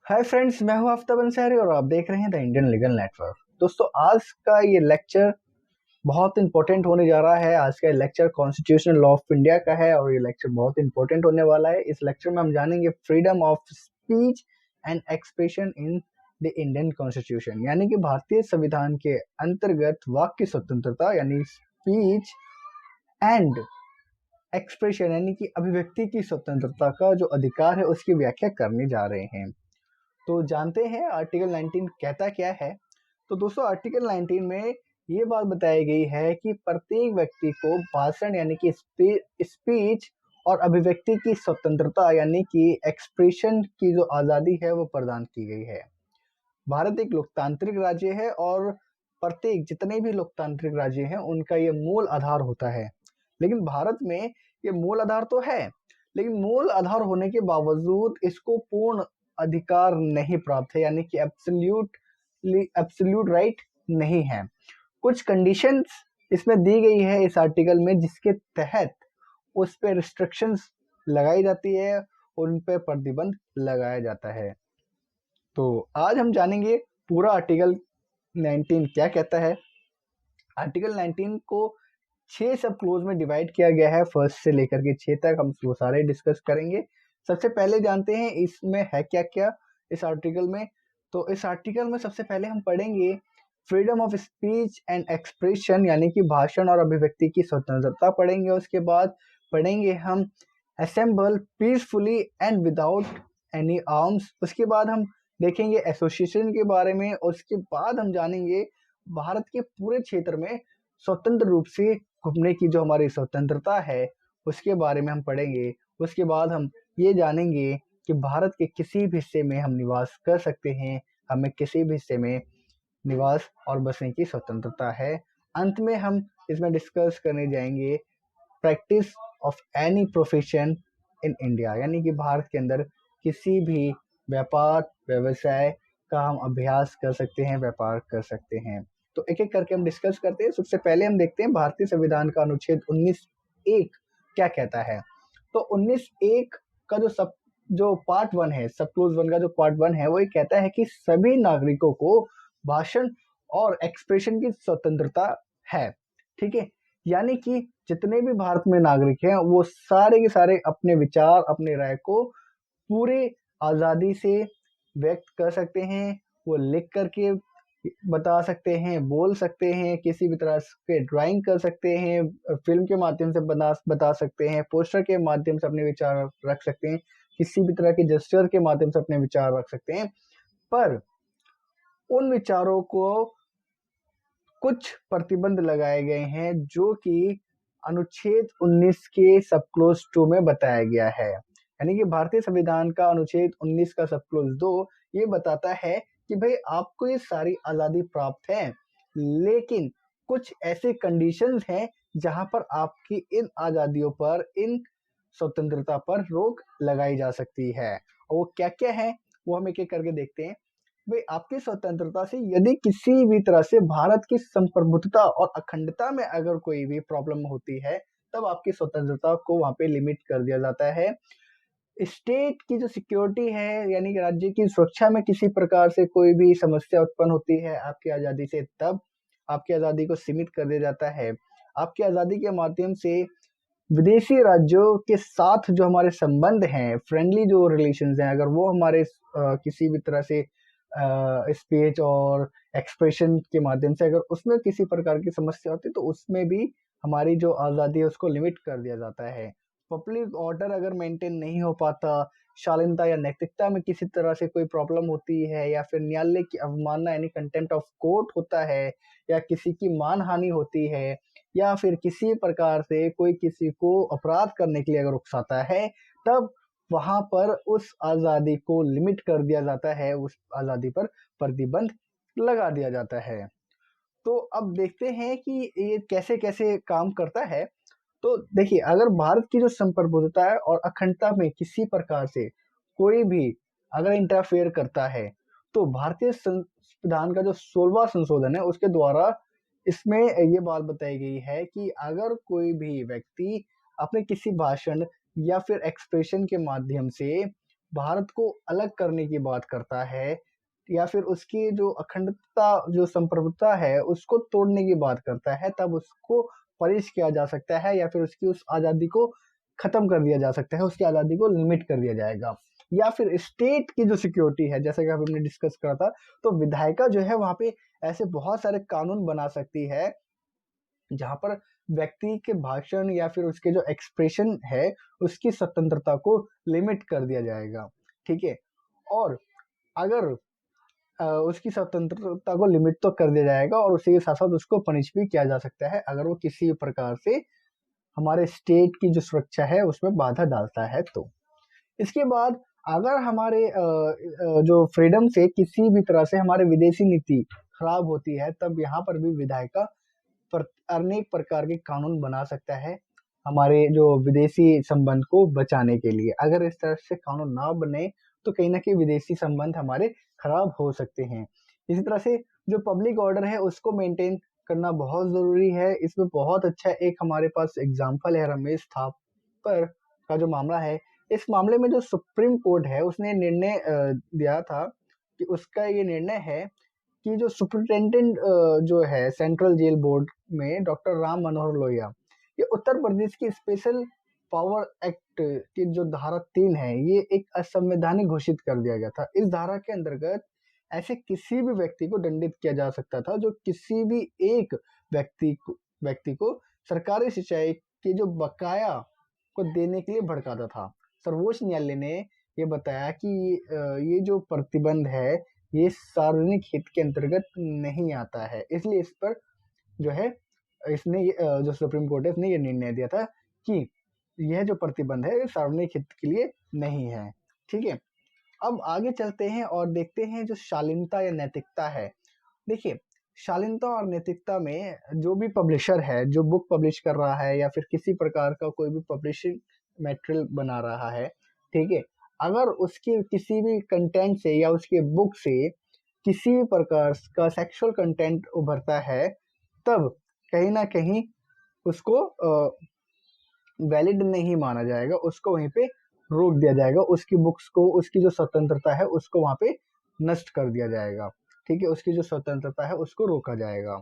Hi friends, मैं हूं आफ्ताब अंसारी और आप देख रहे हैं द इंडियन लीगल नेटवर्क। दोस्तों, आज का ये लेक्चर बहुत इंपॉर्टेंट होने जा रहा है। आज का lecture constitutional law of India का है और ये लेक्चर बहुत इंपॉर्टेंट होने वाला है। इस लेक्चर में हम जानेंगे freedom of speech and expression in the Indian constitution, यानी कि भारतीय संविधान के अंतर्गत वाक्य स्वतंत्रता यानी स्पीच एंड एक्सप्रेशन यानी कि अभिव्यक्ति की स्वतंत्रता का जो अधिकार है उसकी व्याख्या करने जा रहे हैं। तो जानते हैं आर्टिकल 19 कहता क्या है। तो दोस्तों, आर्टिकल 19 में ये बात बताई गई है कि प्रत्येक व्यक्ति को भाषण यानी कि स्पीच और अभिव्यक्ति की स्वतंत्रता यानी कि एक्सप्रेशन की जो आज़ादी है वो प्रदान की गई है। भारत एक लोकतांत्रिक राज्य है और प्रत्येक जितने भी लोकतांत्रिक राज्य हैं उनका ये मूल आधार होता है। लेकिन भारत में ये मूल आधार तो है, लेकिन मूल आधार होने के बावजूद इसको पूर्ण अधिकार नहीं प्राप्त है, यानी कि एब्सोल्यूट राइट नहीं है। कुछ कंडीशंस इसमें दी गई है इस आर्टिकल में, जिसके तहत उस पर रिस्ट्रिक्शंस लगाई जाती है, उन पर प्रतिबंध लगाया जाता है। तो आज हम जानेंगे पूरा आर्टिकल 19 क्या कहता है। आर्टिकल 19 को 6 सब क्लोज में डिवाइड किया गया है। फर्स्ट से लेकर के 6 तक हम वो सारे डिस्कस करेंगे। सबसे पहले जानते हैं इसमें है क्या क्या इस आर्टिकल में। तो इस आर्टिकल में सबसे पहले हम पढ़ेंगे freedom of speech and expression यानी कि भाषण और अभिव्यक्ति की स्वतंत्रता पढ़ेंगे। उसके बाद पढ़ेंगे हम assemble peacefully and without any arms. उसके बाद हम देखेंगे एसोसिएशन के बारे में। उसके बाद हम जानेंगे भारत के पूरे क्षेत्र में स्वतंत्र रूप से घूमने की जो हमारी स्वतंत्रता है उसके बारे में हम पढ़ेंगे। उसके बाद हम ये जानेंगे कि भारत के किसी भी हिस्से में हम निवास कर सकते हैं, हमें किसी भी हिस्से में निवास और बसने की स्वतंत्रता है। अंत में हम इसमें डिस्कस करने जाएंगे practice of any profession in India, यानी कि भारत के अंदर किसी भी व्यापार व्यवसाय का हम अभ्यास कर सकते हैं, व्यापार कर सकते हैं। तो एक एक करके हम डिस्कस करते हैं। सबसे पहले हम देखते हैं भारतीय संविधान का अनुच्छेद 19(1) क्या कहता है। तो 19(1) का जो पार्ट 1 है, सब क्लोज 1 का जो पार्ट 1 है, वो ये कहता है कि सभी नागरिकों को भाषण और एक्सप्रेशन की स्वतंत्रता है। ठीक है, यानी कि जितने भी भारत में नागरिक हैं वो सारे के सारे अपने विचार अपने राय को पूरे आज़ादी से व्यक्त कर सकते हैं। वो लिख करके बता सकते हैं, बोल सकते हैं, किसी भी तरह के ड्राइंग कर सकते हैं, फिल्म के माध्यम से बता सकते हैं, पोस्टर के माध्यम से अपने विचार रख सकते हैं, किसी भी तरह के जेस्चर के माध्यम से अपने विचार रख सकते हैं। पर उन विचारों को कुछ प्रतिबंध लगाए गए हैं जो कि अनुच्छेद 19 के सब क्लोज 2 में बताया गया है। यानी कि भारतीय संविधान का अनुच्छेद 19 का सब क्लोज 2 ये बताता है कि भाई आपको ये सारी आज़ादी प्राप्त है, लेकिन कुछ ऐसे कंडीशंस हैं जहां पर आपकी इन आज़ादियों पर, इन स्वतंत्रता पर रोक लगाई जा सकती है। और वो क्या क्या है वो हम एक एक करके देखते हैं। भाई, आपकी स्वतंत्रता से यदि किसी भी तरह से भारत की संप्रभुता और अखंडता में अगर कोई भी प्रॉब्लम होती है तब आपकी स्वतंत्रता को वहां पे लिमिट कर दिया जाता है। स्टेट की जो सिक्योरिटी है यानी कि राज्य की सुरक्षा में किसी प्रकार से कोई भी समस्या उत्पन्न होती है आपकी आज़ादी से, तब आपकी आज़ादी को सीमित कर दिया जाता है। आपकी आज़ादी के माध्यम से विदेशी राज्यों के साथ जो हमारे संबंध हैं, फ्रेंडली जो रिलेशंस हैं, अगर वो हमारे किसी भी तरह से स्पीच और एक्सप्रेशन के माध्यम से अगर उसमें किसी प्रकार की समस्या होती है तो उसमें भी हमारी जो आज़ादी है उसको लिमिट कर दिया जाता है। पब्लिक ऑर्डर अगर मेंटेन नहीं हो पाता, शालीनता या नैतिकता में किसी तरह से कोई प्रॉब्लम होती है, या फिर न्यायालय की अवमानना यानी कंटेम्प्ट ऑफ कोर्ट होता है, या किसी की मानहानि होती है, या फिर किसी प्रकार से कोई किसी को अपराध करने के लिए अगर उकसाता है, तब वहां पर उस आज़ादी को लिमिट कर दिया जाता है, उस आज़ादी पर प्रतिबंध लगा दिया जाता है। तो अब देखते हैं कि ये कैसे कैसे काम करता है। तो देखिए, अगर भारत की जो संप्रभुता है और अखंडता में किसी प्रकार से कोई भी अगर इंटरफेयर करता है तो भारतीय संविधान का जो 16वां संशोधन है उसके द्वारा इसमें ये बात बताई गई है कि अगर कोई भी व्यक्ति अपने किसी भाषण या फिर एक्सप्रेशन के माध्यम से भारत को अलग करने की बात करता है या फिर उसकी जो अखंडता जो संप्रभुता है उसको तोड़ने की बात करता है, तब उसको पनिश किया जा सकता है या फिर उसकी उस आज़ादी को खत्म कर दिया जा सकता है, उसकी आज़ादी को लिमिट कर दिया जाएगा। या फिर स्टेट की जो सिक्योरिटी है, जैसे कि अभी हमने डिस्कस करा था, तो विधायिका जो है वहाँ पे ऐसे बहुत सारे कानून बना सकती है जहाँ पर व्यक्ति के भाषण या फिर उसके जो एक्सप्रेशन है उसकी स्वतंत्रता को लिमिट कर दिया जाएगा। ठीक है, और अगर उसकी स्वतंत्रता को लिमिट तो कर दिया जाएगा और उसी के साथ साथ उसको पनिश भी किया जा सकता है अगर वो किसी प्रकार से हमारे स्टेट की जो सुरक्षा है उसमें बाधा डालता है। तो इसके बाद अगर हमारे जो फ्रीडम से किसी भी तरह से हमारे विदेशी नीति खराब होती है, तब यहाँ पर भी विधायिका पर अनेक प्रकार के कानून बना सकता है हमारे जो विदेशी संबंध को बचाने के लिए। अगर इस तरह से कानून ना बने तो कहीं ना कहीं विदेशी संबंध हमारे खराब हो सकते हैं। इसी तरह से जो पब्लिक ऑर्डर है उसको मेंटेन करना बहुत जरूरी है। इसमें बहुत अच्छा एक हमारे पास एग्जाम्पल है रमेश थापर का जो मामला है। इस मामले में जो सुप्रीम कोर्ट है उसने निर्णय दिया था कि उसका ये निर्णय है कि जो सुपरिटेंडेंट जो है सेंट्रल जेल बोर्ड में डॉक्टर राम मनोहर लोहिया, ये उत्तर प्रदेश की स्पेशल पावर एक्ट की जो धारा 3 है ये एक असंवैधानिक घोषित कर दिया गया था। इस धारा के अंतर्गत ऐसे किसी भी व्यक्ति को दंडित किया जा सकता था जो किसी भी एक व्यक्ति को सरकारी सिंचाई के जो बकाया को देने के लिए भड़काता था। सर्वोच्च न्यायालय ने ये बताया कि ये जो प्रतिबंध है ये सार्वजनिक हित के अंतर्गत नहीं आता है, इसलिए इस पर जो है इसने जो सुप्रीम कोर्ट है इसने ये निर्णय दिया था कि यह जो प्रतिबंध है सार्वजनिक हित के लिए नहीं है। ठीक है, अब आगे चलते हैं और देखते हैं जो शालीनता या नैतिकता है। देखिए, शालीनता और नैतिकता में जो भी पब्लिशर है जो बुक पब्लिश कर रहा है या फिर किसी प्रकार का कोई भी पब्लिशिंग मटेरियल बना रहा है, ठीक है, अगर उसके किसी भी कंटेंट से या उसके बुक से किसी भी प्रकार का सेक्सुअल कंटेंट उभरता है, तब कहीं ना कहीं उसको वैलिड नहीं माना जाएगा, उसको वहीं पे रोक दिया जाएगा, उसकी बुक्स को, उसकी जो स्वतंत्रता है उसको वहां पे नष्ट कर दिया जाएगा। ठीक है, उसकी जो स्वतंत्रता है उसको रोका जाएगा।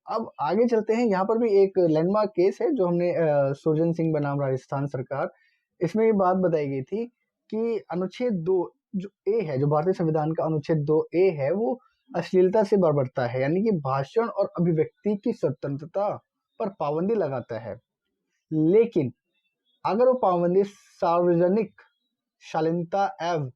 अब आगे चलते हैं, यहाँ पर भी एक लैंडमार्क केस है जो हमने सुरजन सिंह बनाम राजस्थान सरकार, इसमें ये बात बताई गई थी कि अनुच्छेद 2 जो ए है, जो भारतीय संविधान का अनुच्छेद 2 ए है, वो अश्लीलता से बरबरता है, यानी कि भाषण और अभिव्यक्ति की स्वतंत्रता पर पाबंदी लगाता है। लेकिन अगर वो पाबंदी सार्वजनिक शालीनता एवं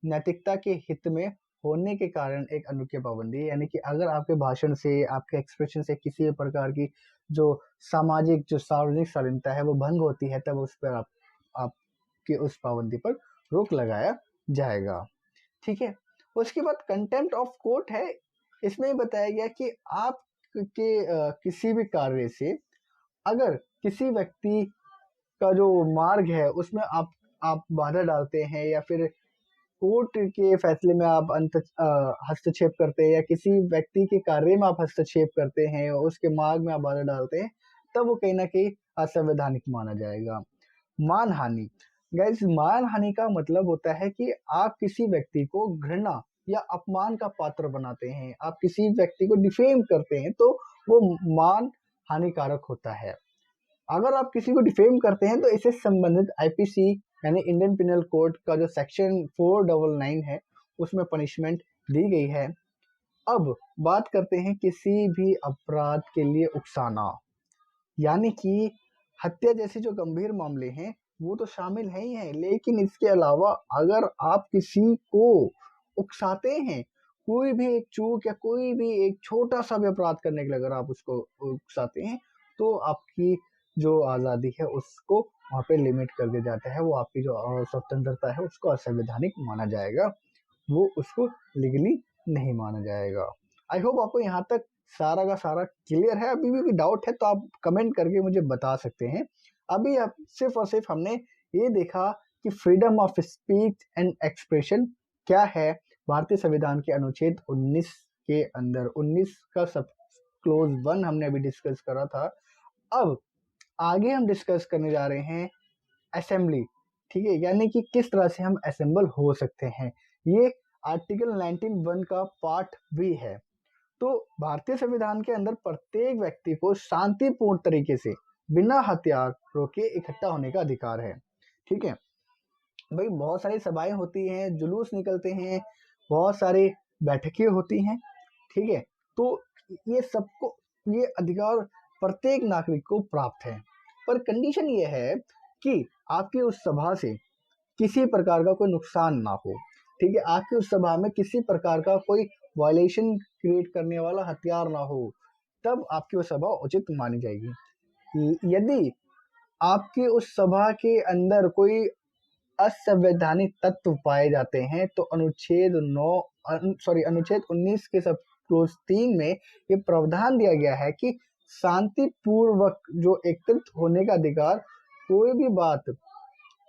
नैतिकता के हित में होने के कारण एक अनोखी पाबंदी है, यानी कि अगर आपके भाषण से, आपके एक्सप्रेशन से किसी भी प्रकार की जो सामाजिक जो सार्वजनिक शालीनता है वो भंग होती है, तब उस पर आपकी उस पाबंदी पर रोक लगाया जाएगा। ठीक है, उसके बाद कंटेम्प्ट ऑफ कोर्ट है। इसमें बताया गया कि आप के किसी भी कार्य से अगर किसी व्यक्ति का जो मार्ग है उसमें आप बाधा डालते हैं या फिर कोर्ट के फैसले में आप हस्तक्षेप करते हैं या किसी व्यक्ति के कार्य में आप हस्तक्षेप करते हैं और उसके मार्ग में आप बाधा डालते हैं, तब वो कहीं ना कहीं असंवैधानिक माना जाएगा। मानहानि, गाइस, मानहानि का मतलब होता है कि आप किसी व्यक्ति को घृणा या अपमान का पात्र बनाते हैं, आप किसी व्यक्ति को डिफेम करते हैं, तो वो मान हानिकारक होता है। अगर आप किसी को डिफेम करते हैं तो इससे संबंधित आईपीसी यानी इंडियन पिनल कोड का जो सेक्शन 499 है उसमें पनिशमेंट दी गई है। अब बात करते हैं किसी भी अपराध के लिए उकसाना, यानी कि हत्या जैसे जो गंभीर मामले हैं वो तो शामिल है ही है, लेकिन इसके अलावा अगर आप किसी को उकसाते हैं, कोई भी एक चूक या कोई भी एक छोटा सा भी अपराध करने के लिए अगर आप उसको उकसाते हैं, तो आपकी जो आज़ादी है उसको वहाँ पे लिमिट कर दिया जाता है, वो आपकी जो स्वतंत्रता है उसको असंवैधानिक माना जाएगा, वो उसको लीगली नहीं माना जाएगा। आई होप आपको यहाँ तक सारा का सारा क्लियर है। अभी भी कोई डाउट है तो आप कमेंट करके मुझे बता सकते हैं। अभी आप सिर्फ और सिर्फ हमने ये देखा कि freedom of speech and expression क्या है भारतीय संविधान के अनुच्छेद 19 के अंदर। 19 का सब क्लोज 1 हमने अभी डिस्कस करा था। अब आगे हम डिस्कस करने जा रहे हैं असेंबली। ठीक है, यानी कि किस तरह से हम असेंबल हो सकते हैं, ये आर्टिकल 19(1) का पार्ट भी है। तो भारतीय संविधान के अंदर प्रत्येक व्यक्ति को शांतिपूर्ण तरीके से बिना हथियारों के इकट्ठा होने का अधिकार है। ठीक है भाई, बहुत सारी सभाएं होती हैं, जुलूस निकलते हैं, बहुत सारी बैठकें होती हैं। ठीक है, तो ये सबको, ये अधिकार प्रत्येक नागरिक को प्राप्त है। पर कंडीशन ये है कि आपकी उस सभा से किसी प्रकार का कोई नुकसान ना हो। ठीक है, आपकी उस सभा में किसी प्रकार का कोई वायलेशन क्रिएट करने वाला हथियार ना हो, तब आपकी वो सभा उचित मानी जाएगी। यदि आपकी उस सभा के अंदर कोई असंवैधानिक तत्व पाए जाते हैं तो अनुच्छेद 19 के सब क्लोज 3 में ये प्रावधान दिया गया है कि शांतिपूर्वक जो एकत्रित होने का अधिकार कोई भी बात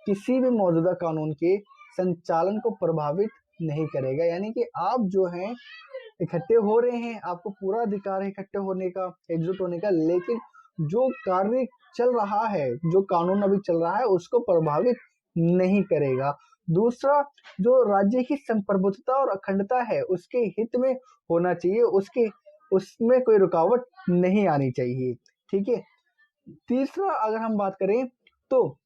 किसी भी मौजूदा कानून के संचालन को प्रभावित नहीं करेगा। यानी कि आप जो हैं इकट्ठे हो रहे हैं, आपको पूरा अधिकार है इकट्ठे होने का, एकजुट होने का, लेकिन जो कार्य चल रहा है, जो कानून अभी चल रहा है, उसको प्रभावित नहीं करेगा। दूसरा, जो राज्य की संप्रभुता और अखंडता है उसके हित में होना चाहिए, उसमें कोई रुकावट नहीं आनी चाहिए। ठीक है, तीसरा अगर हम बात करें तो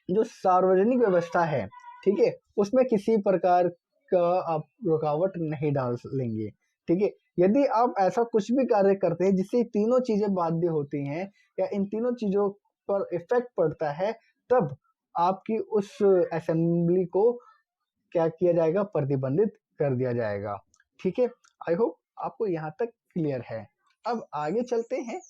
जो सार्वजनिक व्यवस्था है, ठीक है, उसमें किसी प्रकार का आप रुकावट नहीं डाल लेंगे। ठीक है, यदि आप ऐसा कुछ भी कार्य करते हैं जिससे तीनों चीजें बाध्य होती हैं या इन तीनों चीजों पर इफेक्ट पड़ता है, तब आपकी उस असेंबली को क्या किया जाएगा, प्रतिबंधित कर दिया जाएगा। ठीक है, आई होप आपको यहाँ तक क्लियर है। अब आगे चलते हैं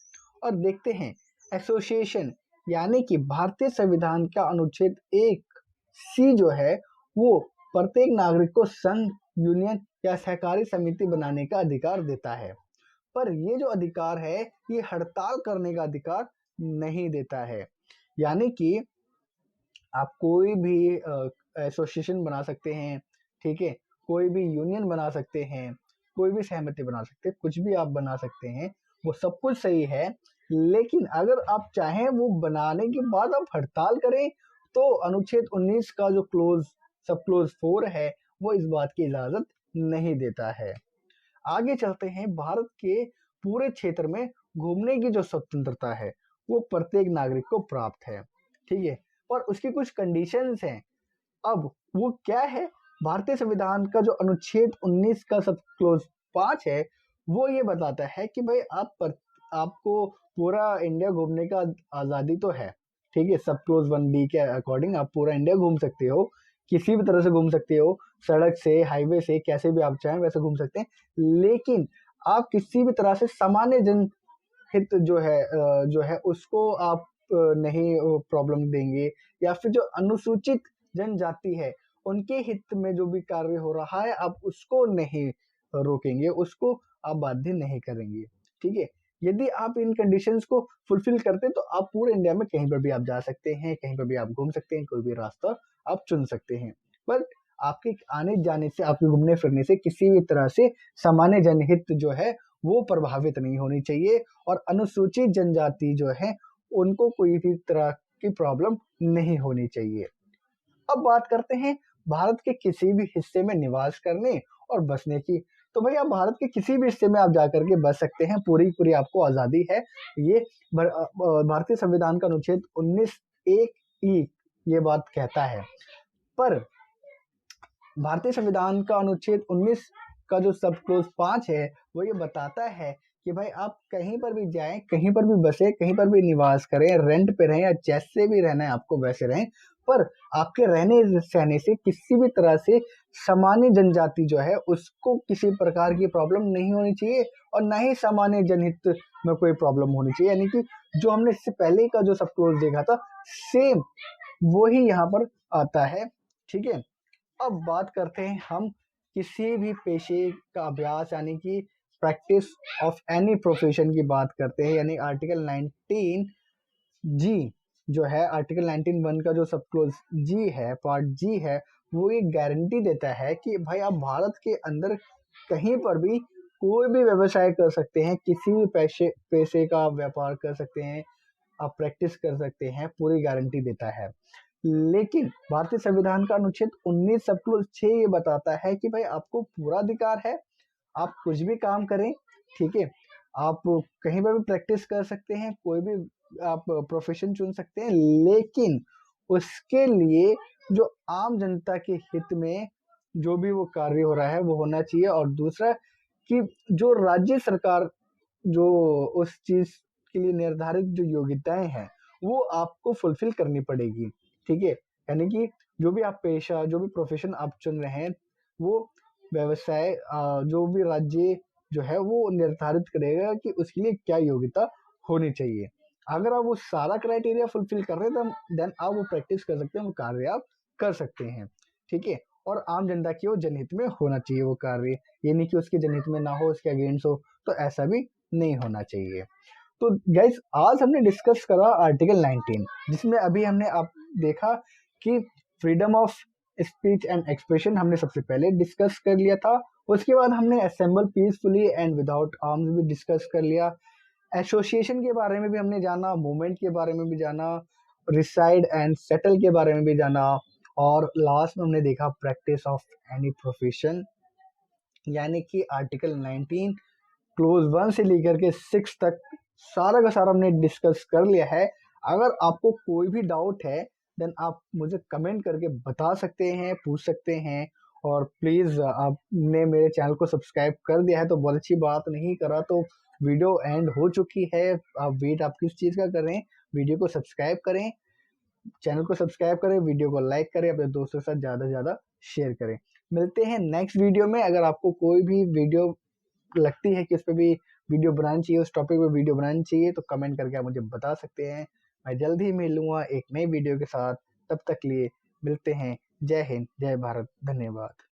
और देखते हैं एसोसिएशन, यानी कि भारतीय संविधान का अनुच्छेद 1(c) जो है वो प्रत्येक नागरिक को संघ, यूनियन या सहकारी समिति बनाने का अधिकार देता है। पर ये जो अधिकार है ये हड़ताल करने का अधिकार नहीं देता है। यानी कि आप कोई भी एसोसिएशन बना सकते हैं, ठीक है, कोई भी यूनियन बना सकते हैं, कोई भी सहमति बना सकते हैं, कुछ भी आप बना सकते हैं, वो सब कुछ सही है। लेकिन अगर आप चाहें वो बनाने के बाद आप हड़ताल करें तो अनुच्छेद 19 का जो सब क्लोज 4 है वो इस बात की इजाजत नहीं देता है। आगे चलते हैं, भारत के पूरे क्षेत्र में घूमने की जो स्वतंत्रता है वो प्रत्येक नागरिक को प्राप्त है। ठीक है, और उसकी कुछ कंडीशंस हैं। अब वो क्या है, भारतीय संविधान का जो अनुच्छेद 19 का सब क्लोज 5 है वो ये बताता है कि भाई आपको पूरा इंडिया घूमने का आज़ादी तो है। ठीक है, सब क्लोज 1(b) के अकॉर्डिंग आप पूरा इंडिया घूम सकते हो, किसी भी तरह से घूम सकते हो, सड़क से, हाईवे से, कैसे भी आप चाहें वैसे घूम सकते हैं। लेकिन आप किसी भी तरह से सामान्य जन हित जो है उसको आप नहीं प्रॉब्लम देंगे, या फिर जो अनुसूचित जनजाति है उनके हित में जो भी कार्य हो रहा है आप उसको नहीं रोकेंगे, उसको आप बाध्य नहीं करेंगे। ठीक है, यदि आप इन कंडीशंस को फुलफिल करते हैं तो आप पूरे इंडिया में कहीं पर भी आप जा सकते हैं, कहीं पर भी आप घूम सकते हैं, कोई भी रास्ता आप चुन सकते हैं। पर आपके आने जाने से, आपके घूमने फिरने से किसी भी तरह से सामान्य जनहित जो है वो प्रभावित नहीं होनी चाहिए, और अनुसूचित जनजाति जो है उनको कोई भी तरह की प्रॉब्लम नहीं होनी चाहिए। अब बात करते हैं भारत के किसी भी हिस्से में निवास करने और बसने की। तो भाई आप भारत के किसी भी हिस्से में आप जाकर के बस सकते हैं, पूरी पूरी आपको आज़ादी है। ये भारतीय संविधान का अनुच्छेद 19(1)(e) ये बात कहता है। पर भारतीय संविधान का अनुच्छेद 19 का जो सब क्लोज 5 है वो ये बताता है कि भाई आप कहीं पर भी जाएं, कहीं पर भी बसे, कहीं पर भी निवास करें, रेंट पे रहें या जैसे भी रहना है आपको वैसे रहें, पर आपके रहने सहने से किसी भी तरह से सामान्य जनजाति जो है उसको किसी प्रकार की प्रॉब्लम नहीं होनी चाहिए, और ना ही सामान्य जनहित में कोई प्रॉब्लम होनी चाहिए। यानी कि जो हमने इससे पहले का जो सब क्लोज देखा था सेम वो ही यहाँ पर आता है। ठीक है, अब बात करते हैं हम किसी भी पेशे का अभ्यास, यानी कि प्रैक्टिस ऑफ एनी प्रोफेशन की बात करते हैं। यानी आर्टिकल 19(g) जो है, आर्टिकल 19(1) का जो सब क्लोज जी है, पार्ट जी है, वो ये गारंटी देता है कि भाई आप भारत के अंदर कहीं पर भी कोई भी व्यवसाय कर सकते हैं, किसी भी पैसे का व्यापार कर सकते हैं, आप प्रैक्टिस कर सकते हैं, पूरी गारंटी देता है। लेकिन भारतीय संविधान का अनुच्छेद 19 सब क्लोज 6 ये बताता है कि भाई आपको पूरा अधिकार है, आप कुछ भी काम करें, ठीक है, आप कहीं पर भी प्रैक्टिस कर सकते हैं, कोई भी आप प्रोफेशन चुन सकते हैं, लेकिन उसके लिए जो आम जनता के हित में जो भी वो कार्य हो रहा है वो होना चाहिए। और दूसरा कि जो राज्य सरकार जो उस चीज के लिए निर्धारित जो योग्यताएं हैं वो आपको फुलफिल करनी पड़ेगी, ठीक है। यानी कि जो भी आप पेशा, जो भी प्रोफेशन आप चुन रहे हैं, वो व्यवसाय जो भी राज्य जो है वो निर्धारित करेगा कि उसके लिए क्या योग्यता होनी चाहिए। अगर आप वो सारा क्राइटेरिया फुलफिल कर रहे हैं देन आप वो प्रैक्टिस कर सकते हैं, वो कार्य आप कर सकते हैं, ठीक है। और आम जनता की वो जनहित में होना चाहिए वो कार्य, ये नहीं कि उसके जनहित में ना हो, उसके अगेंस्ट हो, तो ऐसा भी नहीं होना चाहिए। तो गाइस आज हमने डिस्कस करा आर्टिकल 19, जिसमें अभी हमने आप देखा कि freedom of speech and expression हमने सबसे पहले डिस्कस कर लिया था। उसके बाद हमने assemble peacefully and without arms भी डिस्कस कर लिया। एसोसिएशन के बारे में भी हमने जाना, मूवमेंट के बारे में भी जाना, रिसाइड एंड सेटल के बारे में भी जाना, और लास्ट में हमने देखा प्रैक्टिस ऑफ एनी प्रोफेशन, यानी कि आर्टिकल 19 क्लोज 1 से लेकर के 6 तक सारा का सारा हमने डिस्कस कर लिया है। अगर आपको कोई भी डाउट है देन आप मुझे कमेंट करके बता सकते हैं, पूछ सकते हैं। और प्लीज़ आपने मेरे चैनल को सब्सक्राइब कर दिया है तो बहुत अच्छी बात, नहीं करा तो वीडियो एंड हो चुकी है। आप वेट आप किस चीज़ का कर रहे हैं, वीडियो को सब्सक्राइब करें, चैनल को सब्सक्राइब करें, वीडियो को लाइक करें, अपने दोस्तों के साथ ज़्यादा से ज़्यादा शेयर करें। मिलते हैं नेक्स्ट वीडियो में। अगर आपको कोई भी वीडियो लगती है कि उस पर भी वीडियो बनानी चाहिए, उस टॉपिक पे वीडियो बनानी चाहिए, तो कमेंट करके आप मुझे बता सकते हैं। मैं जल्द ही मिलूंगा एक नई वीडियो के साथ। तब तक लिए मिलते हैं। जय हिंद, जय भारत, धन्यवाद।